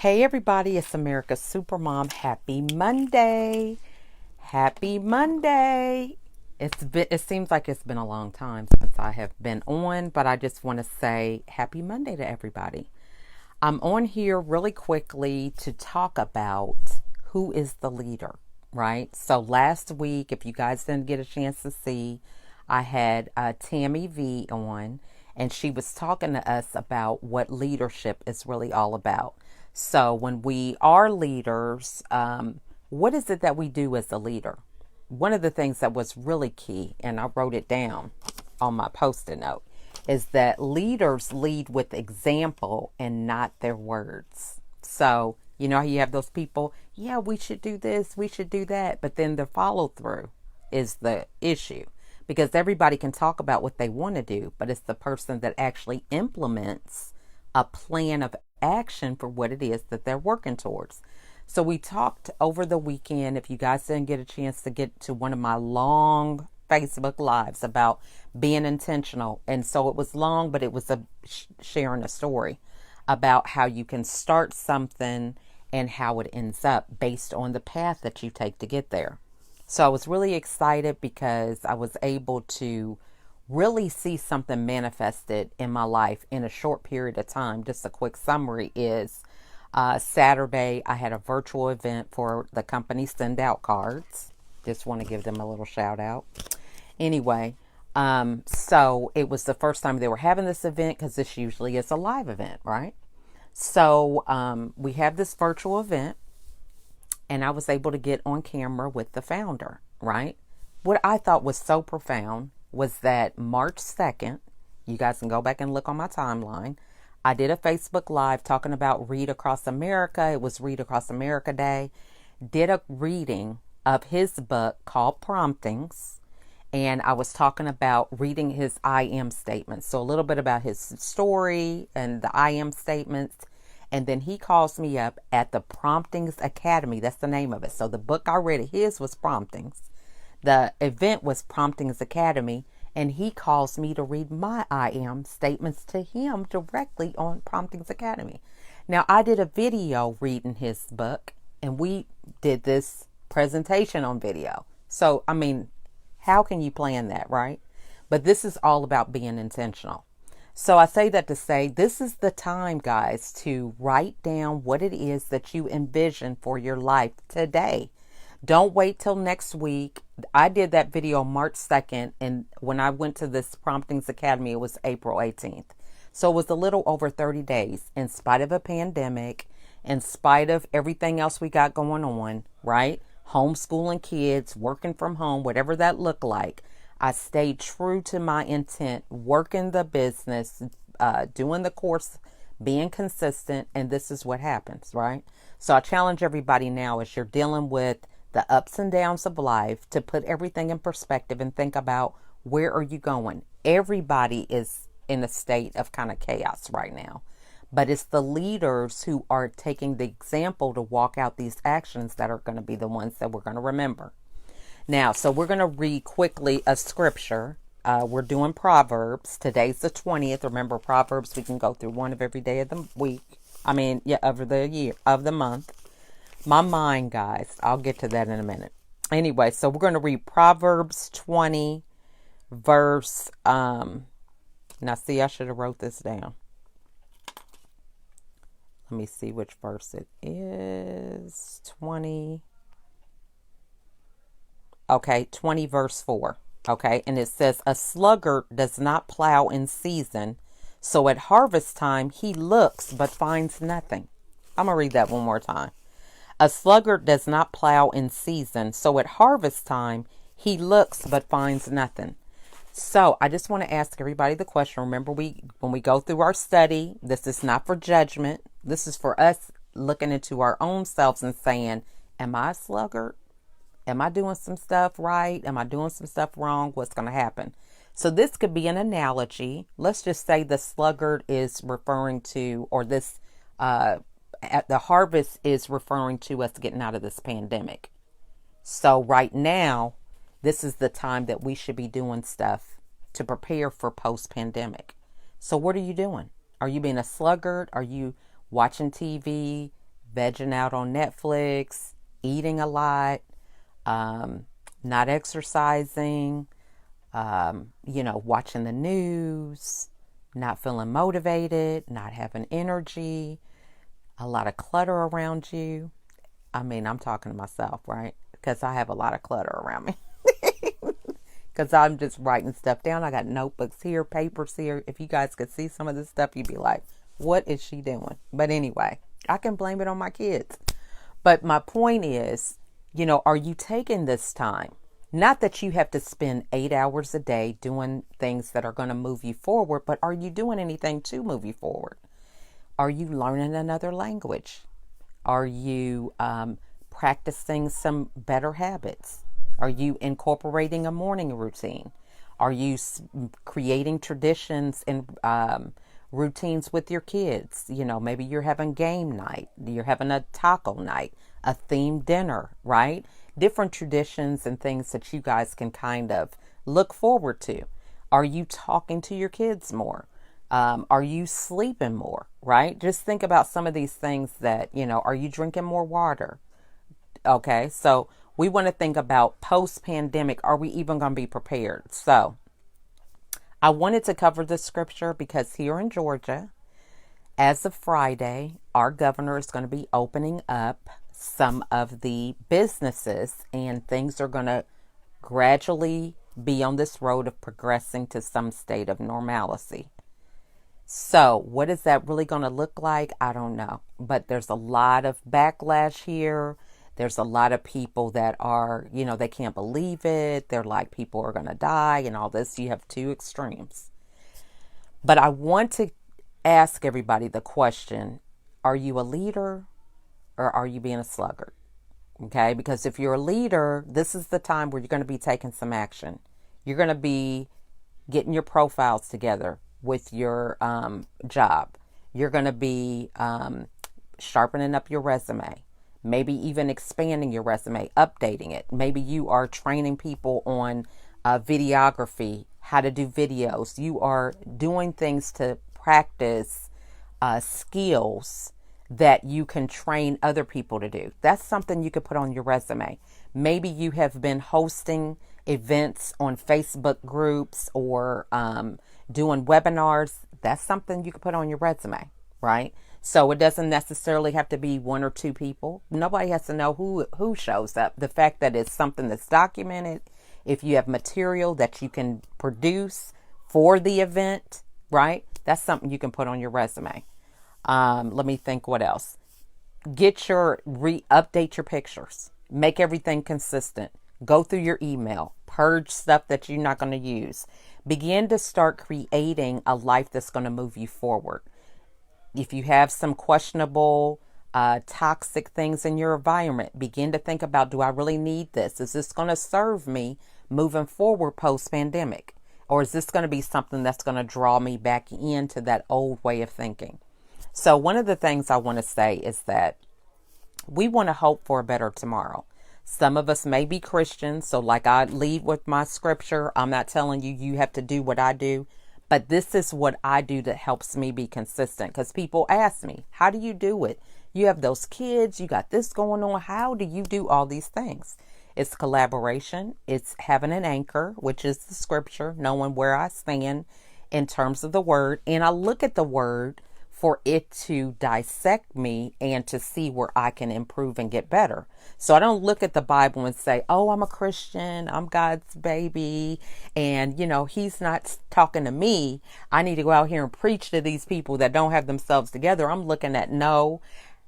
Hey everybody, it's America's Supermom. Happy Monday. Happy Monday. It seems like it's been a long time since I have been on, but I just want to say happy Monday to everybody. I'm on here really quickly to talk about who is the leader, right? So last week, if you guys didn't get a chance to see, I had Tammy V on, and she was talking to us about what leadership is really all about. So when we are leaders, what is it that we do as a leader? One of the things that was really key, and I wrote it down on my post-it note, is that leaders lead with example and not their words. So, you know how you have those people, yeah, we should do this, we should do that, but then the follow through is the issue. Because everybody can talk about what they want to do, but it's the person that actually implements a plan of action for what it is that they're working towards. So we talked over the weekend. If you guys didn't get a chance to get to one of my long Facebook lives about being intentional, and so it was long, but it was sharing a story about how you can start something and how it ends up based on the path that you take to get there. So I was really excited because I was able to really see something manifested in my life in a short period of time. Just a quick summary is Saturday, I had a virtual event for the company Send Out Cards. Just want to give them a little shout out. Anyway, so it was the first time they were having this event because this usually is a live event, right? So we have this virtual event, and I was able to get on camera with the founder, right? What I thought was so profound was that March 2nd, you guys can go back and look on my timeline, I did a Facebook Live talking about Read Across America. It was Read Across America Day. Did a reading of his book called Promptings. And I was talking about reading his I am statements. So a little bit about his story and the I am statements. And then he calls me up at the Promptings Academy. That's the name of it. So the book I read, his was Promptings. The event was Promptings Academy. And he calls me to read my I am statements to him directly on Promptings Academy. Now, I did a video reading his book, and we did this presentation on video. So, I mean, how can you plan that, right? But this is all about being intentional. So I say that to say this is the time, guys, to write down what it is that you envision for your life today. Don't wait till next week. I did that video March 2nd, and when I went to this Promptings Academy, it was April 18th. So it was a little over 30 days, in spite of a pandemic, in spite of everything else we got going on, right? Homeschooling kids, working from home, whatever that looked like. I stayed true to my intent, working the business, doing the course, being consistent, and this is what happens, right? So I challenge everybody now as you're dealing with the ups and downs of life to put everything in perspective and think about where are you going. Everybody is in a state of kind of chaos right now, but it's the leaders who are taking the example to walk out these actions that are going to be the ones that we're going to remember. Now, so we're going to read quickly a scripture. We're doing Proverbs. Today's the 20th. Remember, Proverbs, we can go through one of every day of the week. Of the year, of the month. My mind, guys. I'll get to that in a minute. Anyway, so we're going to read Proverbs 20, verse, now see, I should have wrote this down. Let me see which verse it is. 20. Okay, 20 verse 4. Okay, and it says, a sluggard does not plow in season, so at harvest time he looks but finds nothing. I'm going to read that one more time. A sluggard does not plow in season, so at harvest time he looks but finds nothing. So I just want to ask everybody the question. Remember, when we go through our study, this is not for judgment. This is for us looking into our own selves and saying, am I a sluggard? Am I doing some stuff right? Am I doing some stuff wrong? What's going to happen? So this could be an analogy. Let's just say the sluggard is referring to, or this, at the harvest is referring to us getting out of this pandemic. So right now, this is the time that we should be doing stuff to prepare for post-pandemic. So what are you doing? Are you being a sluggard? Are you watching TV, vegging out on Netflix, eating a lot, not exercising, watching the news, not feeling motivated, not having energy, a lot of clutter around you. I mean, I'm talking to myself, right? Because I have a lot of clutter around me. Because I'm just writing stuff down. I got notebooks here, papers here. If you guys could see some of this stuff, you'd be like, what is she doing? But anyway, I can blame it on my kids. But my point is, are you taking this time? Not that you have to spend 8 hours a day doing things that are going to move you forward, but are you doing anything to move you forward? Are you learning another language? Are you practicing some better habits? Are you incorporating a morning routine? Are you creating traditions and routines with your kids? Maybe you're having game night. You're having a taco night, a themed dinner, right? Different traditions and things that you guys can kind of look forward to. Are you talking to your kids more? Are you sleeping more, right? Just think about some of these things that, are you drinking more water? Okay, so we want to think about post-pandemic. Are we even going to be prepared? So I wanted to cover this scripture because here in Georgia, as of Friday, our governor is going to be opening up some of the businesses, and things are going to gradually be on this road of progressing to some state of normalcy. So what is that really going to look like? I don't know. But there's a lot of backlash here. There's a lot of people that are, they can't believe it. They're like, people are going to die and all this. You have two extremes. But I want to ask everybody the question, are you a leader or are you being a sluggard? Okay, because if you're a leader, this is the time where you're going to be taking some action. You're going to be getting your profiles together with your job. You're going to be sharpening up your resume, maybe even expanding your resume, updating it. Maybe you are training people on videography, how to do videos. You are doing things to practice skills that you can train other people to do. That's something you could put on your resume. Maybe you have been hosting events on Facebook groups or doing webinars. That's something you could put on your resume, right? So it doesn't necessarily have to be one or two people. Nobody has to know who shows up. The fact that it's something that's documented, if you have material that you can produce for the event, right? That's something you can put on your resume. Let me think what else. Update your pictures. Make everything consistent. Go through your email. Purge stuff that you're not going to use. Begin to start creating a life that's going to move you forward. If you have some questionable, toxic things in your environment, begin to think about, do I really need this? Is this going to serve me moving forward post-pandemic? Or is this going to be something that's going to draw me back into that old way of thinking? So one of the things I want to say is that we want to hope for a better tomorrow. Some of us may be Christians, so like I lead with my scripture, I'm not telling you have to do what I do, but this is what I do that helps me be consistent. Because people ask me, how do you do it? You have those kids, you got this going on. How do you do all these things? It's collaboration. It's having an anchor, which is the scripture, knowing where I stand in terms of the word. And I look at the word for it to dissect me and to see where I can improve and get better. So I don't look at the Bible and say, oh, I'm a Christian, I'm God's baby, and he's not talking to me. I need to go out here and preach to these people that don't have themselves together. I'm looking at, no,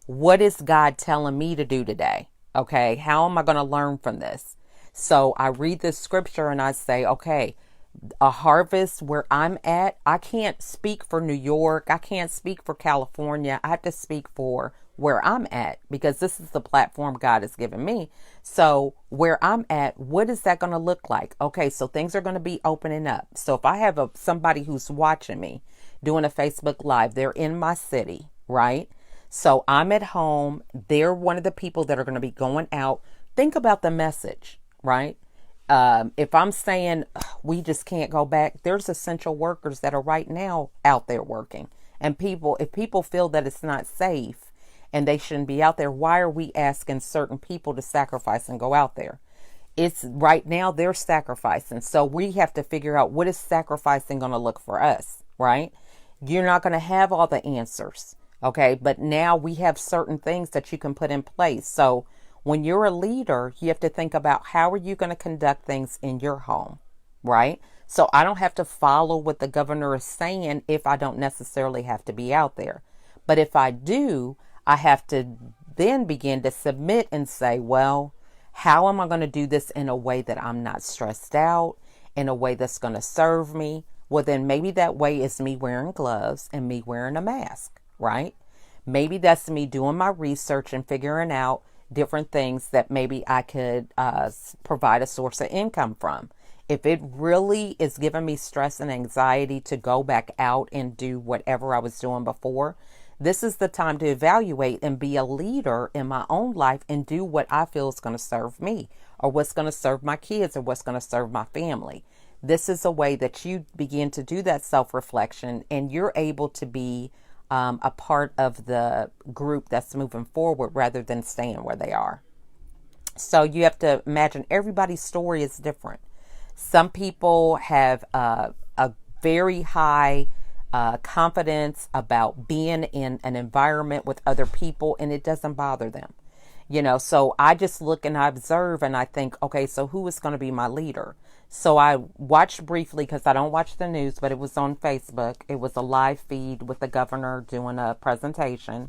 what is God telling me to do today? Okay, how am I going to learn from this? So I read this scripture and I say, okay, a harvest where I'm at, I can't speak for New York. I can't speak for California. I have to speak for where I'm at because this is the platform God has given me. So where I'm at, what is that going to look like? Okay, so things are going to be opening up. So if I have somebody who's watching me doing a Facebook Live, they're in my city, right? So I'm at home. They're one of the people that are going to be going out. Think about the message, right? If I'm saying we just can't go back, there's essential workers that are right now out there working. And if people feel that it's not safe and they shouldn't be out there. Why are we asking certain people to sacrifice and go out there? It's right now they're sacrificing. So we have to figure out, what is sacrificing going to look for us, right? You're not going to have all the answers. Okay. But now we have certain things that you can put in place. So when you're a leader, you have to think about, how are you going to conduct things in your home, right? So I don't have to follow what the governor is saying if I don't necessarily have to be out there. But if I do, I have to then begin to submit and say, well, how am I going to do this in a way that I'm not stressed out, in a way that's going to serve me? Well, then maybe that way is me wearing gloves and me wearing a mask, right? Maybe that's me doing my research and figuring out different things that maybe I could provide a source of income from. If it really is giving me stress and anxiety to go back out and do whatever I was doing before, this is the time to evaluate and be a leader in my own life and do what I feel is going to serve me, or what's going to serve my kids, or what's going to serve my family. This is a way that you begin to do that self-reflection, and you're able to be a part of the group that's moving forward rather than staying where they are. So you have to imagine everybody's story is different. Some people have a very high confidence about being in an environment with other people, and it doesn't bother them. So I just look and I observe and I think, okay, so who is going to be my leader? So I watched briefly, because I don't watch the news, but it was on Facebook. It was a live feed with the governor doing a presentation.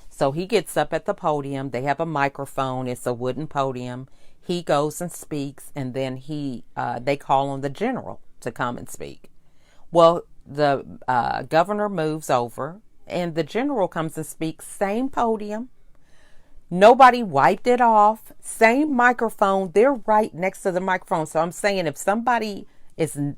So he gets up at the podium. They have a microphone. It's a wooden podium. He goes and speaks, and then they call on the general to come and speak. Well, the governor moves over, and the general comes and speaks. Same podium. Nobody wiped it off. Same microphone. They're right next to the microphone. So I'm saying, if somebody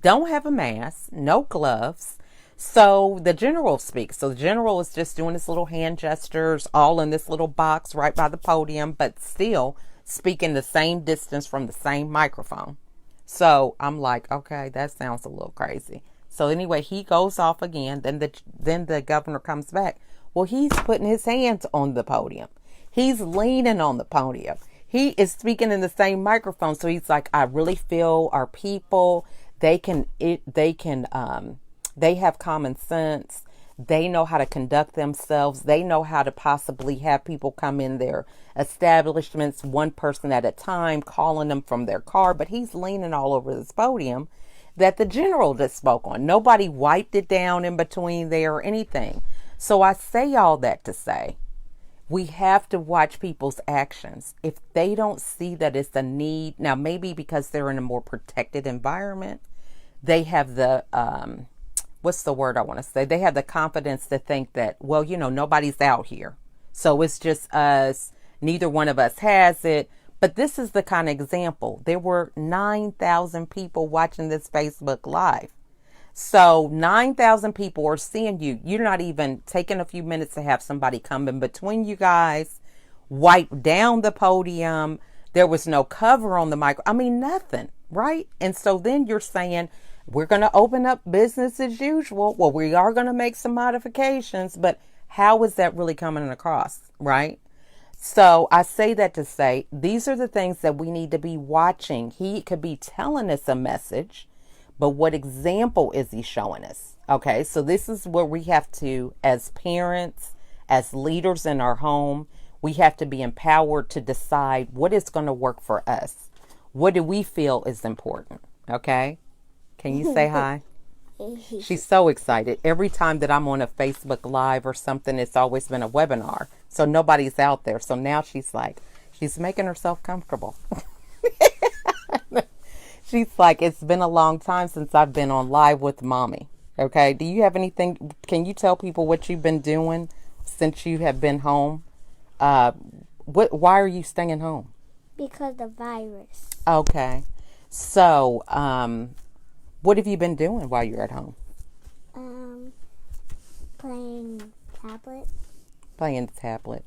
don't have a mask, no gloves, so the general speaks. So the general is just doing his little hand gestures, all in this little box right by the podium, but still speaking the same distance from the same microphone. So I'm like, okay, that sounds a little crazy. So anyway, he goes off again. Then the governor comes back. Well, he's putting his hands on the podium. He's leaning on the podium. He is speaking in the same microphone. So he's like, I really feel our people, they have common sense. They know how to conduct themselves. They know how to possibly have people come in their establishments, one person at a time, calling them from their car. But he's leaning all over this podium that the general just spoke on. Nobody wiped it down in between there or anything. So I say all that to say, we have to watch people's actions. If they don't see that it's a need, now maybe because they're in a more protected environment, they have the, what's the word I want to say? They have the confidence to think that, well, nobody's out here. So it's just us. Neither one of us has it. But this is the kind of example. There were 9,000 people watching this Facebook Live. So 9,000 people are seeing you. You're not even taking a few minutes to have somebody come in between you guys, wipe down the podium. There was no cover on the mic. I mean, nothing, right? And so then you're saying, we're going to open up business as usual. Well, we are going to make some modifications, but how is that really coming across, right? So I say that to say, these are the things that we need to be watching. He could be telling us a message, but what example is he showing us? Okay, so this is where we have to, as parents, as leaders in our home, we have to be empowered to decide what is going to work for us. What do we feel is important? Okay, can you say hi? She's so excited. Every time that I'm on a Facebook Live or something, it's always been a webinar. So nobody's out there. So now she's making herself comfortable. She's like, it's been a long time since I've been on live with mommy. Okay. Do you have anything? Can you tell people what you've been doing since you have been home? Why are you staying home? Because the virus. Okay. So, what have you been doing while you're at home? Playing tablet. Playing the tablet.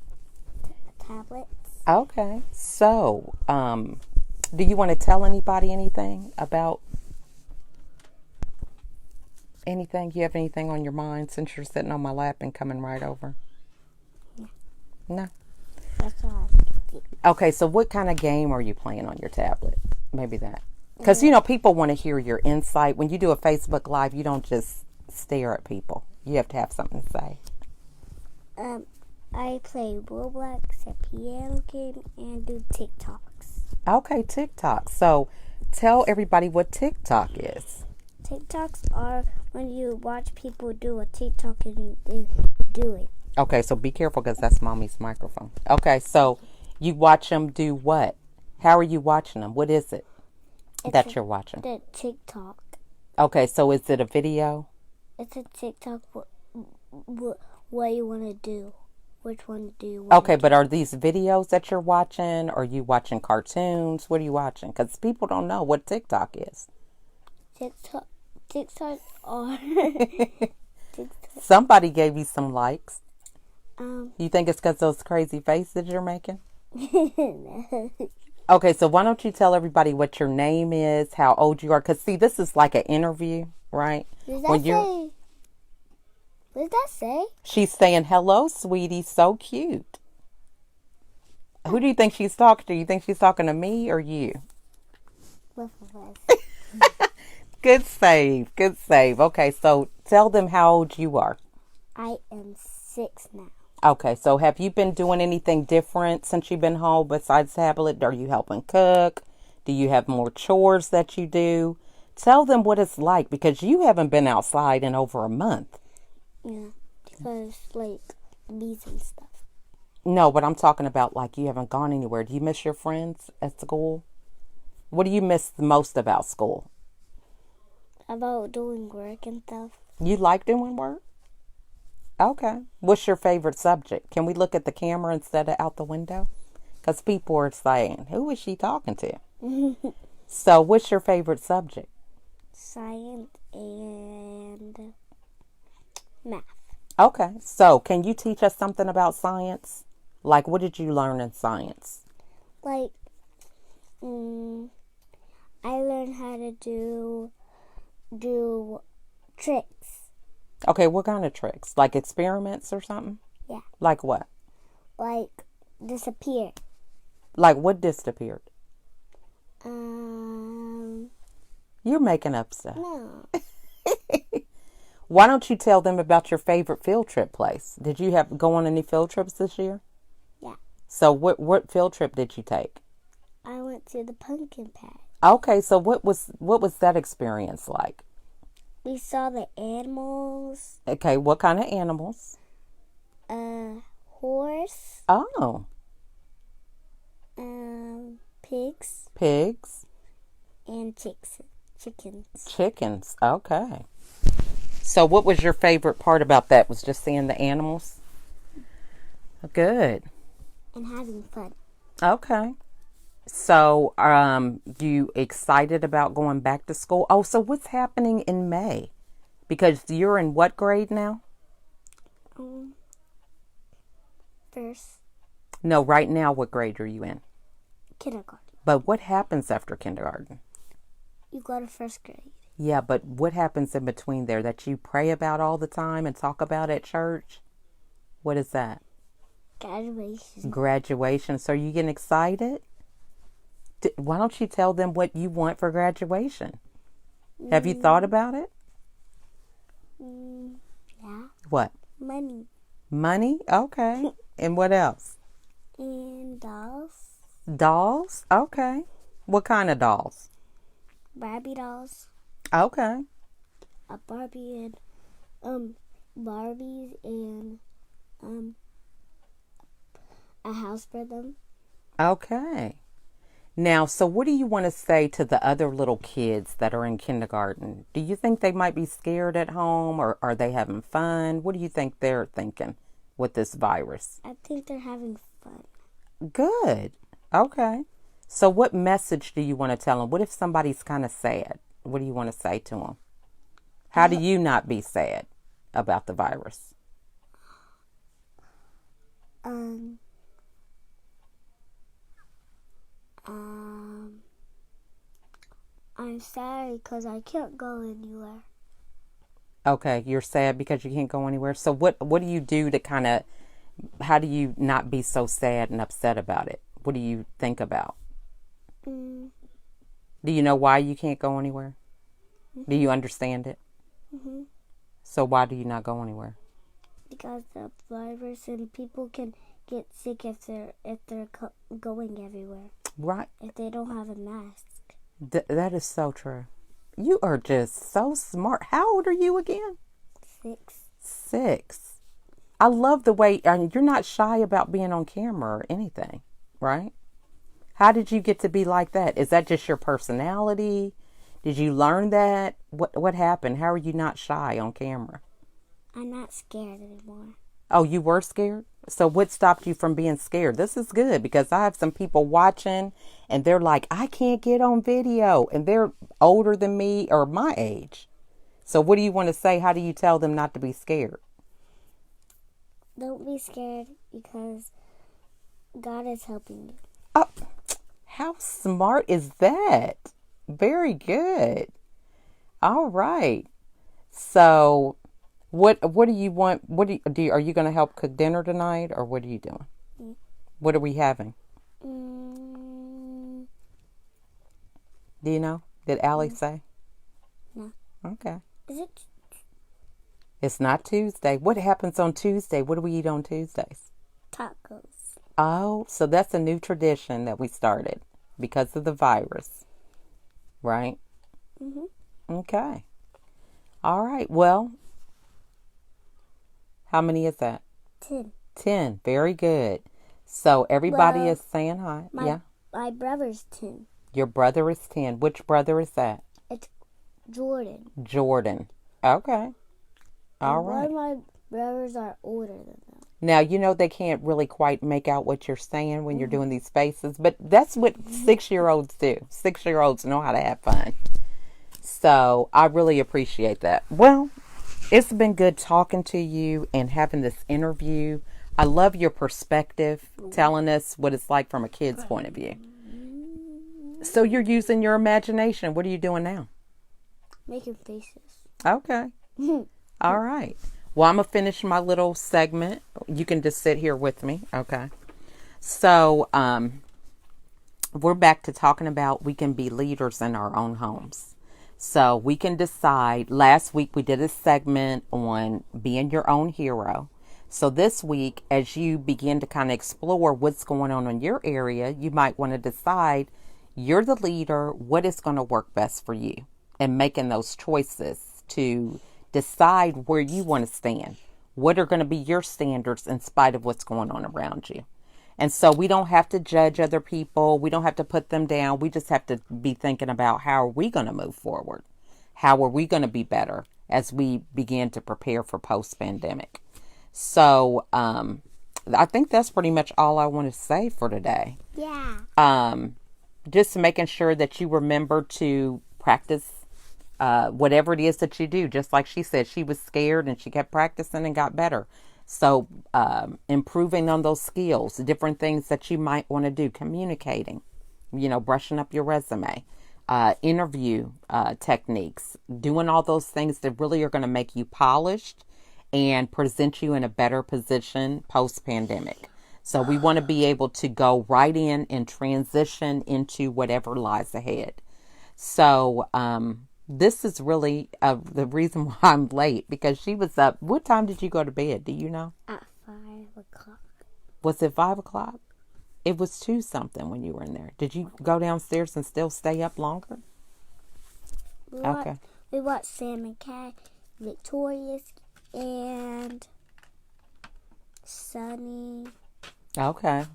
Tablets. Okay. So, do you want to tell anybody anything about anything? You have anything on your mind since you're sitting on my lap and coming right over? Yeah. No. That's all I think. Okay, so what kind of game are you playing on your tablet? Maybe that. Because, people want to hear your insight. When you do a Facebook Live, you don't just stare at people. You have to have something to say. I play Roblox, a piano game, and do TikToks. Okay, TikTok. So tell everybody what TikTok is. TikToks are when you watch people do a TikTok and they do it. Okay, so be careful because that's Mommy's microphone. Okay, so you watch them do what? How are you watching them? What is it that you're watching? The TikTok. Okay, so is it a video? It's a TikTok. What you want to do? Which one do you want? Okay, but are these videos that you're watching? Or are you watching cartoons? What are you watching? Because people don't know what TikTok is. TikTok are. TikTok. Somebody gave you some likes. Um. You think it's because those crazy faces you're making? No. Okay, so why don't you tell everybody what your name is, how old you are? Because, see, this is like an interview, right? Does that say? What does that say? She's saying, hello, sweetie, so cute. Who do you think she's talking to? You think she's talking to me or you? Both of us. Good save. Good save. Okay, so tell them how old you are. I am 6 now. Okay, so have you been doing anything different since you've been home besides tablet? Are you helping cook? Do you have more chores that you do? Tell them what it's like because you haven't been outside in over a month. Yeah, because like bees and stuff. No, but I'm talking about like you haven't gone anywhere. Do you miss your friends at school? What do you miss the most about school? About doing work and stuff. You like doing work? Okay. What's your favorite subject? Can we look at the camera instead of out the window? Because people are saying, who is she talking to? So what's your favorite subject? Science and math. Okay. So can you teach us something about science? Like what did you learn in science? Like, I learned how to do tricks. Okay, what kind of tricks? Like experiments or something? Yeah. Like what? Like disappear. Like what disappeared? You're making up stuff. No. Why don't you tell them about your favorite field trip place? Did you have go on any field trips this year? Yeah. So what field trip did you take? I went to the pumpkin patch. Okay, so what was that experience like? We saw the animals. Okay, what kind of animals? Horse. Oh. Pigs. Pigs. And chickens. Chickens. Okay. So what was your favorite part about that? Was just seeing the animals? Good. And having fun. Okay. So, you excited about going back to school? Oh, so what's happening in May? Because you're in what grade now? First. No, right now, what grade are you in? Kindergarten. But what happens after kindergarten? You go to first grade. Yeah, but what happens in between there that you pray about all the time and talk about at church? What is that? Graduation. Graduation. So are you getting excited? Why don't you tell them what you want for graduation? Have you thought about it? Yeah. What? Money. Money? Okay. And what else? And dolls. Dolls? Okay. What kind of dolls? Barbie dolls. Okay. A Barbie and Barbies and a house for them. Okay. Now, so what do you want to say to the other little kids that are in kindergarten? Do you think they might be scared at home or are they having fun? What do you think they're thinking with this virus? I think they're having fun. Good. Okay. So what message do you want to tell them? What if somebody's kind of sad? What do you want to say to them? How do you not be sad about the virus? I'm sorry because I can't go anywhere. Okay, you're sad because you can't go anywhere. So what do you do to kind of How do you not be so sad and upset about it? What do you think about? Mm, Do you know why you can't go anywhere? Do you understand it? mm-hmm. So why do you not go anywhere? Because the virus and people can get sick if they're going everywhere. Right. If they don't have a mask. That is so true. You are just so smart. How old are you again? 6. 6. I love the way, and you're not shy about being on camera or anything, right? How did you get to be like that? Is that just your personality? Did you learn that? What happened? How are you not shy on camera? I'm not scared anymore. Oh, you were scared? So what stopped you from being scared? This is good because I have some people watching and they're like, I can't get on video. And they're older than me or my age. So what do you want to say? How do you tell them not to be scared? Don't be scared because God is helping you. Oh, how smart is that? Very good. All right. So what do you want? Are you going to help cook dinner tonight or what are you doing? Mm. What are we having? Mm, Do you know? Did Allie say? no. Okay. Is it It's not Tuesday. What happens on Tuesday? What do we eat on Tuesdays? tacos? Oh, so that's a new tradition that we started because of the virus, right? Mm-hmm. Okay. All right. Well, how many is that? 10. 10. Very good. So everybody is saying hi. Yeah. My brother's 10. Your brother is 10. Which brother is that? It's Jordan. Jordan. Okay. All right. One of my brothers are older than them. Now, you know they can't really quite make out what you're saying when you're doing these faces, but that's what 6-year-olds do. 6-year-olds know how to have fun. So I really appreciate that. Well, it's been good talking to you and having this interview. I love your perspective, telling us what it's like from a kid's point of view. So you're using your imagination. What are you doing now? Making faces. Okay. All right. Well, I'm going to finish my little segment. You can just sit here with me. Okay. So, we're back to talking about we can be leaders in our own homes. So we can decide. Last week we did a segment on being your own hero. So this week, as you begin to kind of explore what's going on in your area, you might want to decide you're the leader, what is going to work best for you, and making those choices to decide where you want to stand. What are going to be your standards in spite of what's going on around you? And so we don't have to judge other people. We don't have to put them down. We just have to be thinking about how are we going to move forward? How are we going to be better as we begin to prepare for post-pandemic? So I think that's pretty much all I want to say for today. Yeah. Just making sure that you remember to practice whatever it is that you do. Just like she said, she was scared and she kept practicing and got better. So improving on those skills, different things that you might want to do, communicating, brushing up your resume, interview techniques, doing all those things that really are going to make you polished and present you in a better position post-pandemic. So we want to be able to go right in and transition into whatever lies ahead. So this is really the reason why I'm late, because she was up. What time did you go to bed? Do you know? At 5 o'clock. Was it 5 o'clock? It was 2 something when you were in there. Did you go downstairs and still stay up longer? Okay. We watched Sam and Cat, Victorious, and Sunny. Okay.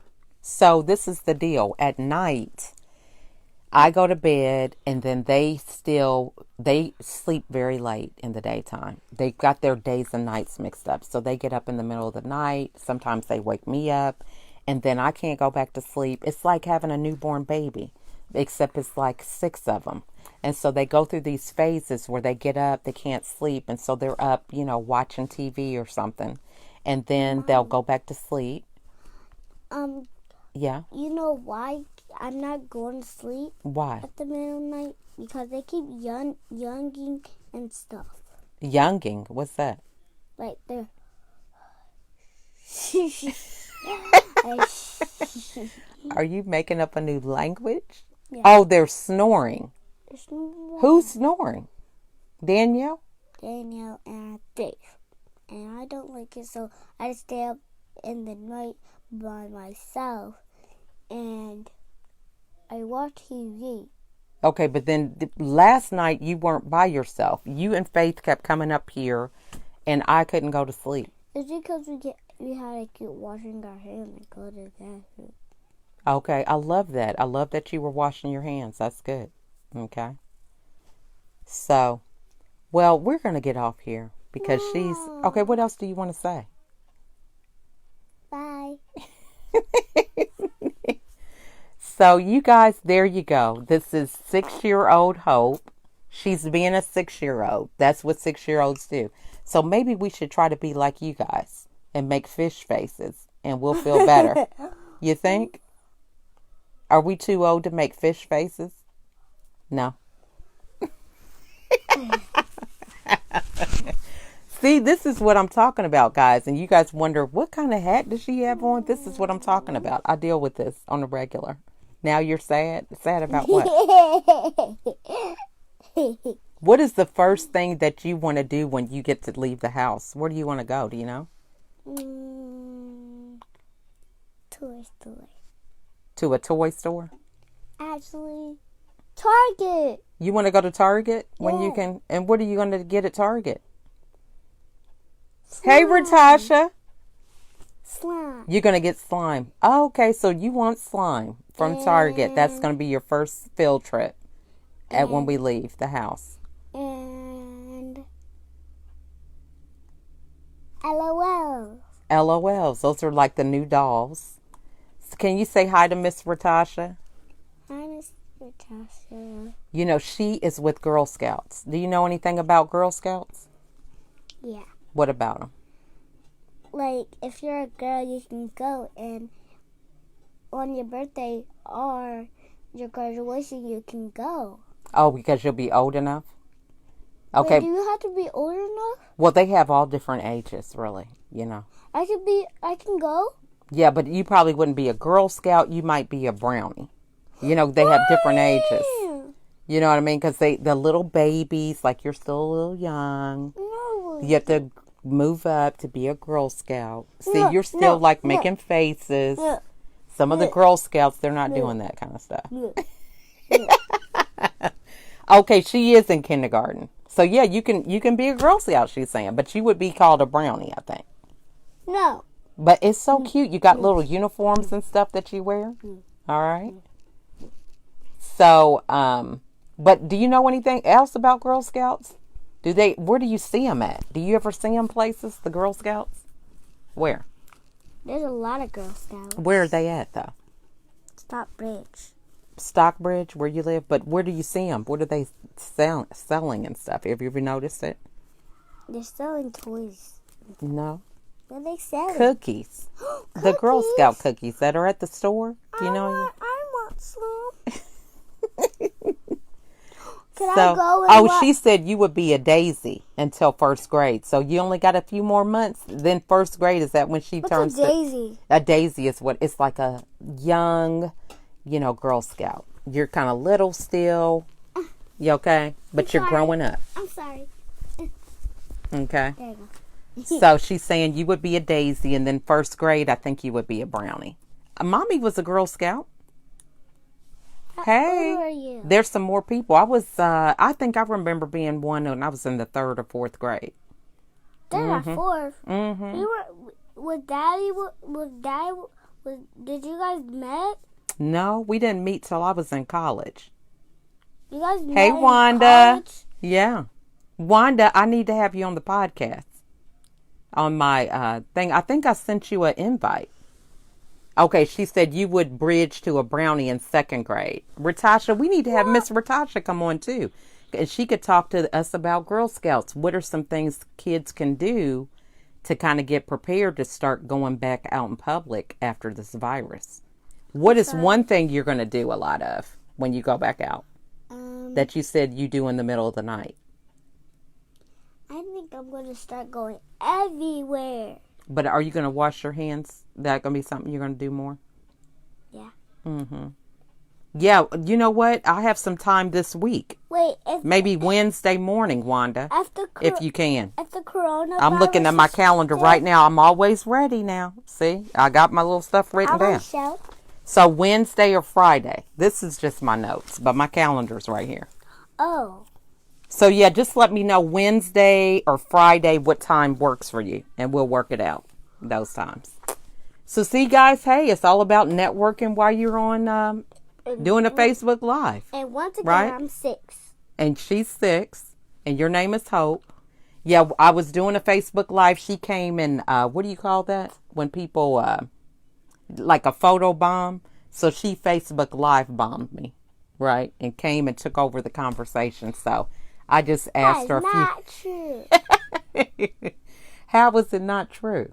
So this is the deal. At night, I go to bed and then they sleep very late in the daytime. They got their days and nights mixed up. So they get up in the middle of the night. Sometimes they wake me up and then I can't go back to sleep. It's like having a newborn baby, except it's like 6 of them. And so they go through these phases where they get up, they can't sleep. And so they're up, watching TV or something. And then they'll go back to sleep. Yeah. You know why I'm not going to sleep? Why? At the middle of the night? Because they keep younging and stuff. Younging? What's that? Like they're Are you making up a new language? Yeah. Oh, they're snoring. Snoring. Who's snoring? Danielle? Danielle and Dave. And I don't like it, so I stay up in the night by myself and I watch TV. Okay, but then last night you weren't by yourself. You and Faith kept coming up here and I couldn't go to sleep. It's because we had to keep washing our hands and go to the bathroom. Okay, I love that. I love that you were washing your hands. That's good. Okay. So, well, we're going to get off here because she's... Okay, what else do you want to say? Bye. So, you guys, there you go. This is 6-year-old Hope. She's being a 6-year-old. That's what 6-year-olds do. So, maybe we should try to be like you guys and make fish faces and we'll feel better. You think? Are we too old to make fish faces? No. See, this is what I'm talking about, guys. And you guys wonder, what kind of hat does she have on? This is what I'm talking about. I deal with this on a regular. Now you're sad? Sad about what? What is the first thing that you want to do when you get to leave the house? Where do you want to go? Do you know? Toy store. To a toy store? Actually, Target. You want to go to Target when you Yeah. can? And what are you going to get at Target? Slime. Hey, Ratasha. Slime. You're going to get slime. Oh, okay, so you want slime from Target. That's going to be your first field trip at when we leave the house. And LOL. LOLs. Those are like the new dolls. Can you say hi to Miss Ratasha? Hi, Miss Natasha. You know, she is with Girl Scouts. Do you know anything about Girl Scouts? Yeah. What about them? Like, if you're a girl, you can go, and on your birthday or your graduation, you can go. Oh, because you'll be old enough? Okay. Wait, do you have to be old enough? Well, they have all different ages, really, you know. I can go? Yeah, but you probably wouldn't be a Girl Scout. You might be a brownie. You know, they have different ages. You know what I mean? Because the little babies, like you're still a little young. No. You have to move up to be a Girl Scout. See, No, you're still no, making faces. No. Some of the Girl Scouts, they're not doing that kind of stuff. No. Okay, she is in kindergarten. So yeah, you can be a Girl Scout, she's saying. But you would be called a brownie, I think. No. But it's so cute. You got little uniforms and stuff that you wear. All right. So, but do you know anything else about Girl Scouts? Where do you see them at? Do you ever see them places, the Girl Scouts? Where? There's a lot of Girl Scouts. Where are they at, though? Stockbridge. Stockbridge, where you live? But where do you see them? What are they selling and stuff? Have you ever noticed it? They're selling toys. No. What are they selling? Cookies. The Girl Scout cookies that are at the store. Do you know? I want some. Can So, I go and watch? she said you would be a daisy until first grade. So you only got a few more months. Then first grade, is that when she What's turns a daisy? A daisy is what it's like, a young, Girl Scout. You're kind of little still. You okay? But you're growing up. I'm sorry. Okay. There you go. So she's saying you would be a daisy, and then first grade, I think you would be a brownie. Mommy was a Girl Scout. Hey, Who are you? there's some more people. I think I remember being one when I was in the 3rd or 4th grade. They're not fourth. Mm-hmm. We were with Daddy. Did you guys met? No, we didn't meet till I was in college. You guys met Hey, in Wanda. college? Yeah. Wanda, I need to have you on the podcast. On my thing. I think I sent you an invite. Okay, she said you would bridge to a brownie in 2nd grade. Ratasha, we need to have Miss Ratasha come on too. And she could talk to us about Girl Scouts. What are some things kids can do to kind of get prepared to start going back out in public after this virus? What is one thing you're going to do a lot of when you go back out that you said you do in the middle of the night? I think I'm going to start going everywhere. But are you going to wash your hands? That going to be something you're going to do more? Yeah. Mm-hmm. Yeah, you know what? I have some time this week. Wait. Maybe Wednesday morning, Wanda, if you can. If the coronavirus I'm looking at my calendar right now. I'm always ready now. See? I got my little stuff written down. So Wednesday or Friday. This is just my notes, but my calendar's right here. Oh. So yeah, just let me know Wednesday or Friday what time works for you, and we'll work it out those times. So see, guys, hey, it's all about networking while you're on doing a Facebook Live. And once again, right? I'm 6. And she's 6. And your name is Hope. Yeah, I was doing a Facebook Live. She came and, what do you call that? When people, like a photo bomb. So she Facebook Live bombed me, right? And came and took over the conversation. So I just asked her. That's not true. How was it not true?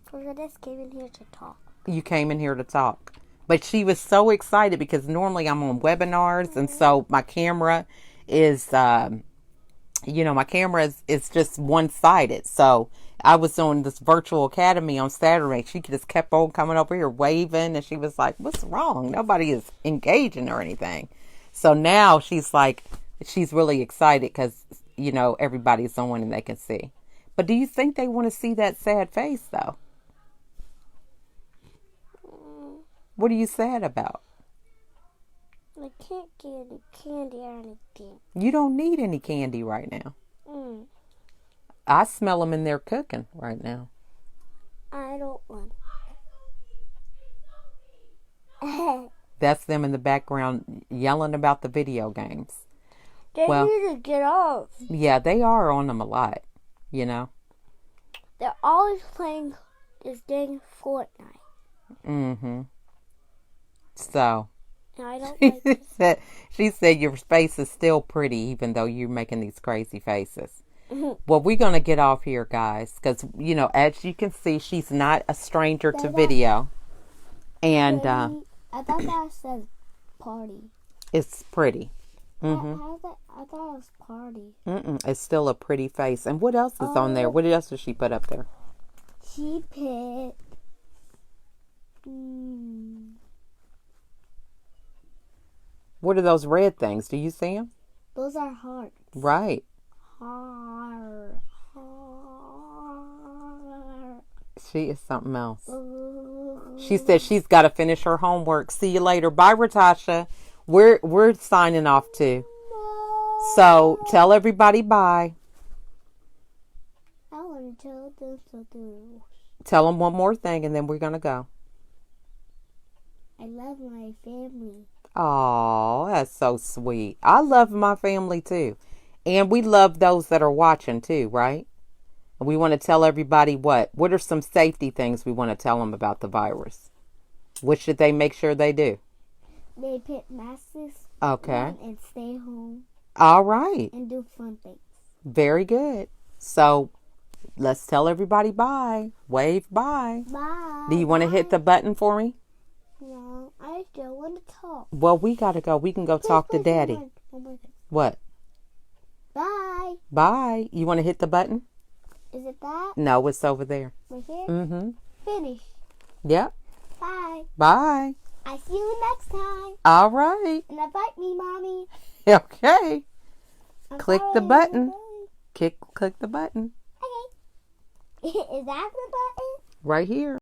Because I just came in here to talk. You came in here to talk. But she was so excited because normally I'm on webinars. And so my camera is, my camera is just one-sided. So I was on this virtual academy on Saturday. She just kept on coming over here waving. And she was like, what's wrong? Nobody is engaging or anything. So now she's like, she's really excited because, everybody's on and they can see. But do you think they want to see that sad face, though? What are you sad about? I can't get any candy or anything. You don't need any candy right now. I smell them in there cooking right now. I don't want. That's them in the background yelling about the video games. They need to get off. Yeah, they are on them a lot, They're always playing this dang Fortnite. Mm-hmm. So. I don't like it. She said your face is still pretty even though you're making these crazy faces. Well, we're going to get off here, guys, because, as you can see, she's not a stranger to video. And I thought that said party. It's pretty. Mm-hmm. I thought it was party. It's still a pretty face. And what else is on there? What else did she put up there? She put... What are those red things? Do you see them? Those are hearts. Right. Heart. She is something else. She said she's got to finish her homework. See you later. Bye, Ratasha. We're signing off too. So tell everybody bye. I want to tell them something. Tell them one more thing and then we're going to go. I love my family. Oh, that's so sweet. I love my family too. And we love those that are watching too, right? And we want to tell everybody what are some safety things we want to tell them about the virus? What should they make sure they do? They put masks on and stay home. All right. And do fun things. Very good. So let's tell everybody bye. Wave bye. Bye. Do you want to hit the button for me? No, I still want to talk. Well, we got to go. We can go talk to Daddy. What? Bye. Bye. You want to hit the button? Is it that? No, it's over there. Right here? Mm-hmm. Finish. Yep. Bye. Bye. I see you next time. All right. And invite me, Mommy. Okay. I'm Click the button. Click the button. Okay. Is that the button? Right here.